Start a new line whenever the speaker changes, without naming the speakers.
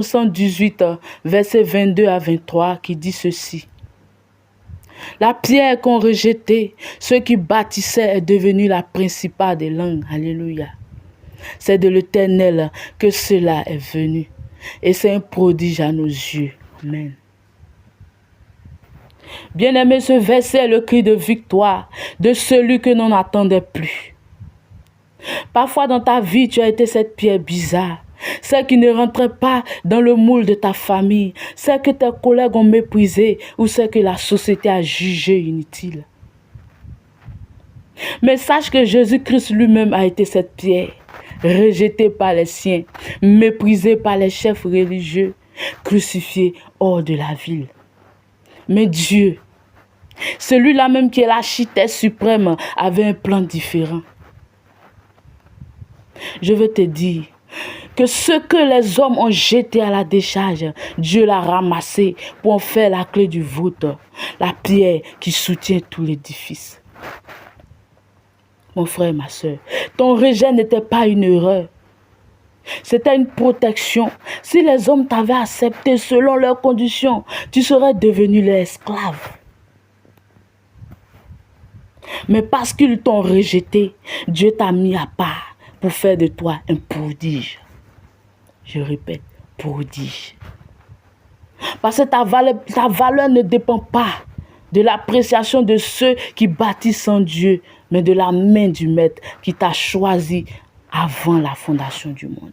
118, versets 22 à 23, qui dit ceci. La pierre qu'ont rejetée ceux qui bâtissaient est devenue la principale des langues. Alléluia. C'est de l'Éternel que cela est venu. Et c'est un prodige à nos yeux. Amen. Bien-aimé, ce verset est le cri de victoire de celui que l'on n'attendait plus. Parfois dans ta vie, tu as été cette pierre bizarre. Celle qui ne rentrait pas dans le moule de ta famille, celle que tes collègues ont méprisée ou celle que la société a jugée inutile. Mais sache que Jésus-Christ lui-même a été cette pierre, rejetée par les siens, méprisée par les chefs religieux, crucifiée hors de la ville. Mais Dieu, celui-là même qui est l'architecte suprême, avait un plan différent. Je veux te dire que ce que les hommes ont jeté à la décharge, Dieu l'a ramassé pour en faire la clé du voûte, la pierre qui soutient tout l'édifice. Mon frère et ma soeur, ton rejet n'était pas une erreur. C'était une protection. Si les hommes t'avaient accepté selon leurs conditions, tu serais devenu leur esclave. Mais parce qu'ils t'ont rejeté, Dieu t'a mis à part pour faire de toi un prodige. Je répète, prodige. Parce que ta valeur ne dépend pas de l'appréciation de ceux qui bâtissent sans Dieu, mais de la main du Maître qui t'a choisi avant la fondation du monde.